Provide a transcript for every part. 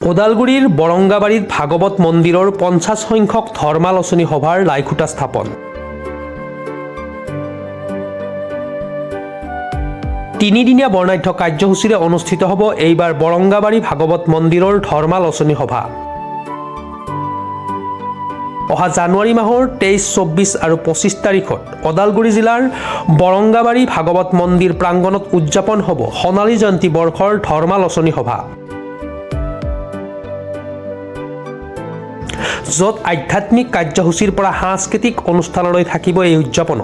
ওদালগুৰিৰ বৰংগাবাৰীত ভাগৱত মন্দিৰৰ 50 সংখ্যক ধৰ্মালোচনী সভাৰ লাইখুটা স্থাপন। তিনিদিনীয়া বৰ্ণাঢ্য কাৰ্যসূচীৰে অনুষ্ঠিত হ'ব এইবাৰ বৰংগাবাৰী ভাগৱত মন্দিৰৰ ধৰ্মালোচনী সভা। অহা জানুৱাৰী মাহৰ 23, 24 আৰু 25 তাৰিখত ওদালগুৰি জিলাৰ বৰংগাবাৰী ভাগৱত মন্দিৰ প্ৰাংগণত উদযাপন হ'ব সোণালী জয়ন্তী বৰ্ষৰ ধৰ্মালোচনী সভা, য'ত আধ্যাত্মিক কাৰ্যসূচীৰ পৰা সাংস্কৃতিক অনুষ্ঠানলৈ থাকিব এই উদযাপন।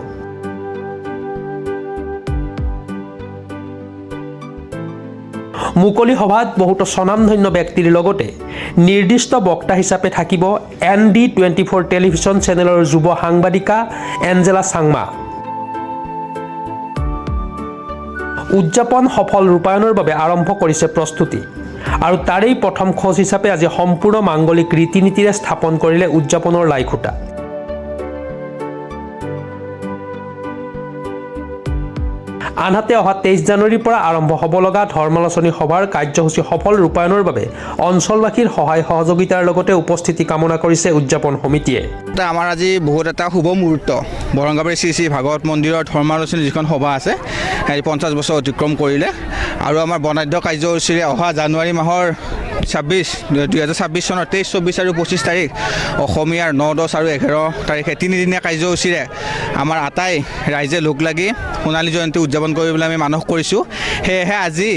মুকলি সভাত বহুতো স্বনামধন্য ব্যক্তিৰ লগতে নিৰ্দিষ্ট বক্তা হিচাপে থাকিব ND24 টেলিভিছন চেনেলৰ যুৱ সাংবাদিকা এঞ্জেলা চাংমা। উদযাপন সফল ৰূপায়ণৰ বাবে আৰম্ভ কৰিছে প্ৰস্তুতি, আৰু তাৰেই প্ৰথম খোজ হিচাপে আজি সম্পূৰ্ণ মাংগলিক ৰীতি নীতিৰে স্থাপন কৰিলে উদযাপনৰ লাইখুটা। আনহাতে অহা 23 জানুৱাৰীৰ পৰা আৰম্ভ হ'ব লগা ধৰ্মালোচনী সভাৰ কাৰ্যসূচী সফল ৰূপায়ণৰ বাবে অঞ্চলবাসীৰ সহায় সহযোগিতাৰ লগতে উপস্থিতি কামনা কৰিছে উদযাপন সমিতিয়ে। আমাৰ আজি বহুত এটা শুভ মুহূৰ্ত। বৰংগাবাৰী শ্ৰী শ্ৰী ভাগৱত মন্দিৰৰ ধৰ্মালোচনী যিখন সভা আছে, 50 বছৰ অতিক্ৰম কৰিলে, আৰু আমাৰ বৰ্ণাঢ্য কাৰ্যসূচীৰে অহা জানুৱাৰী মাহৰ 2026 চনৰ 23, 24 আৰু 25 তাৰিখ অসমীয়াৰ 9, 10 আৰু 11 তাৰিখে তিনিদিনীয়া কাৰ্যসূচীৰে আমাৰ আটাই ৰাইজে লগ লাগি সোণালী জয়ন্তী উদযাপন কৰিবলৈ আমি মানস কৰিছোঁ। সেয়েহে আজি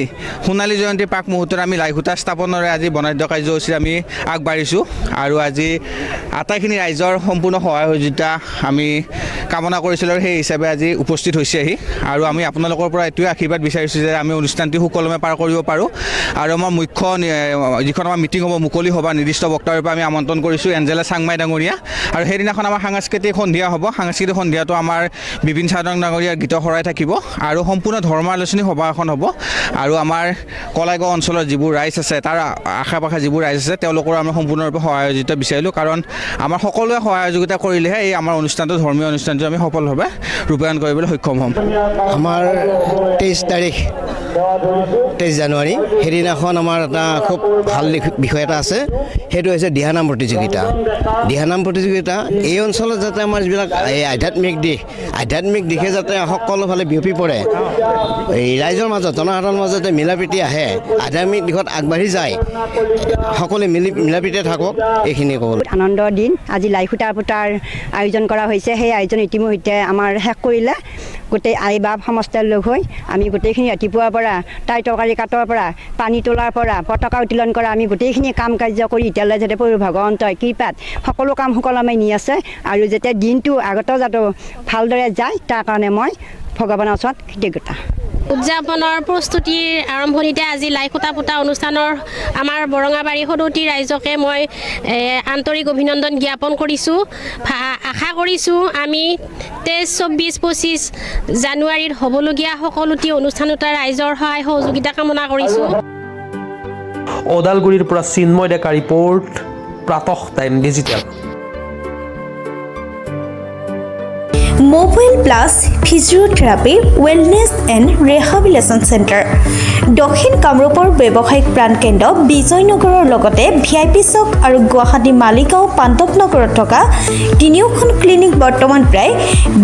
সোণালী জয়ন্তীৰ প্ৰাক মুহূৰ্তত আমি লাইখুটা স্থাপনেৰে আজি বৰ্ণাঢ্য কাৰ্যসূচীৰে আমি আগবাঢ়িছোঁ, আৰু আজি আটাইখিনি ৰাইজৰ সম্পূৰ্ণ সহায় সহযোগিতা আমি কামনা কৰিছিলোঁ, আৰু সেই হিচাপে আজি উপস্থিত হৈছেহি। আৰু আমি আপোনালোকৰ পৰা এইটোৱে আশীৰ্বাদ বিচাৰিছোঁ যে আমি অনুষ্ঠানটি সুকলমে পাৰ কৰিব পাৰোঁ। আৰু আমাৰ মুখ্য যিখন আমাৰ মিটিং হ'ব, মুকলি সভা, নিৰ্দিষ্ট বক্তাৰ পৰা আমি আমন্ত্ৰণ কৰিছোঁ এঞ্জেলা চাংমাই ডাঙৰীয়া। আৰু সেইদিনাখন আমাৰ সাংস্কৃতিক সন্ধিয়া হ'ব। সাংস্কৃতিক সন্ধিয়াটো আমাৰ বিপিন চাদং ডাঙৰীয়াৰ গীত শৰাই থাকিব, আৰু সম্পূৰ্ণ ধৰ্মালোচনী সভা এখন হ'ব। আৰু আমাৰ কলাইগাঁও অঞ্চলৰ যিবোৰ ৰাইজ আছে, তাৰ আশে পাশে যিবোৰ ৰাইজ আছে, তেওঁলোকৰ আমি সম্পূৰ্ণৰূপে সহায় সহযোগিতা বিচাৰিলোঁ, কাৰণ আমাৰ সকলোৱে সহায় সহযোগিতা কৰিলেহে এই আমাৰ অনুষ্ঠানটো, ধৰ্মীয় অনুষ্ঠানটো আমি সফলভাৱে ৰূপায়ণ কৰিবলৈ সক্ষম হ'ম। আমাৰ 23 জানুৱাৰী সেইদিনাখন আমাৰ এটা খুব ভাল বিষয় এটা আছে, সেইটো হৈছে দিহানাম প্ৰতিযোগিতা। দিহানাম প্ৰতিযোগিতা এই অঞ্চলত যাতে আমাৰ যিবিলাক এই আধ্যাত্মিক দিশে যাতে সকলোফালে বিয়পি পৰে, এই ৰাইজৰ মাজত, জনসাধাৰণৰ মাজত মিলাপ্ৰীতি আহে, আধ্যাত্মিক দিশত আগবাঢ়ি যায়, সকলোৱে মিলাপ্ৰীতিৰে থাকক, এইখিনি ক'বলৈ। আনন্দৰ দিন। আজি লাইখুটা পুতাৰ আয়োজন কৰা হৈছে। সেই আয়োজন ইতিমধ্যে আমাৰ শেষ কৰিলে। গোটেই আই বাপ সমস্ত লগ হৈ আমি গোটেইখিনি ৰাতিপুৱাৰ পৰা তাই তৰকাৰী কাটাৰ পৰা পানী তোলাৰ পৰা পতাকা উত্তোলন কৰা, আমি গোটেইখিনি কাম কাৰ্য কৰি এতিয়ালৈ যাতে ভগৱন্তৰ কৃপাত সকলো কাম সুকলমে নি আছে, আৰু যাতে দিনটো আগত যাতে ভালদৰে যায়, তাৰ কাৰণে মই ভগৱানৰ ওচৰত কৃতজ্ঞতা। উদযাপনৰ প্ৰস্তুতিৰ আৰম্ভণিতে আজি লাইখুটা পুতা অনুষ্ঠানৰ আমাৰ বৰঙাবাৰী সদৌতি ৰাইজকে মই আন্তৰিক অভিনন্দন জ্ঞাপন কৰিছোঁ। আশা কৰিছোঁ আমি 23, 24, 25 জানুৱাৰীত হ'বলগীয়া সকলোটি অনুষ্ঠানতে ৰাইজৰ সহায় সহযোগিতা কামনা কৰিছোঁ। ওদালগুৰিৰ পৰা Chinmoy Deka report, Pratah time digital. Mobile plus physiotherapy wellness and rehabilitation centre, দক্ষিণ কামৰূপৰ ব্যৱসায়িক প্ৰাণকেন্দ্ৰ বিজয়নগৰৰ লগতে VIP চক আৰু গুৱাহাটী মালিগাঁও পাণ্ডৱনগৰত থকা তিনিওখন ক্লিনিক বৰ্তমান প্ৰায়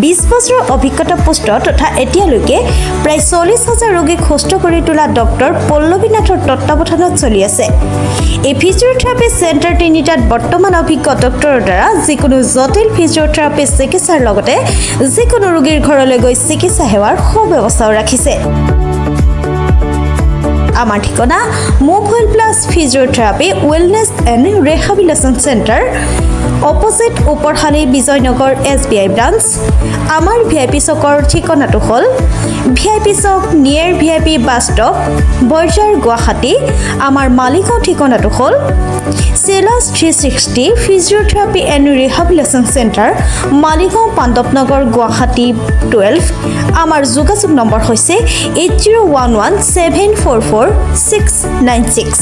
20 বছৰৰ অভিজ্ঞতা পুষ্ট তথা এতিয়ালৈকে প্ৰায় 40,000 ৰোগীক সুস্থ কৰি তোলা ডক্টৰ পল্লৱী নাথৰ তত্বাৱধানত চলি আছে। এই ফিজিঅ'থেৰাপি চেণ্টাৰ তিনিটাত বৰ্তমান অভিজ্ঞ ডক্টৰৰ দ্বাৰা যিকোনো জটিল ফিজিঅ'থেৰাপি চিকিৎসাৰ লগতে যিকোনো ৰোগীৰ ঘৰলৈ গৈ চিকিৎসা সেৱাৰ সুব্যৱস্থাও ৰাখিছে। আমাৰ ঠিকনা mobile plus physiotherapy wellness and rehabilitation centre, opposite Uparshali Bijoynagar SBI branch. আমাৰ VIP চকৰ ঠিকনাটো হ'ল VIP chowk near VIP bus stop, Borjhar, Guwahati. আমাৰ মালিগাঁও ঠিকনাটো হ'ল চেলাছ 360 physiotherapy and rehabilitation centre, Maligaon Pandavnagar, Guwahati 12। আমাৰ যোগাযোগ নম্বৰ হৈছে 8011744696।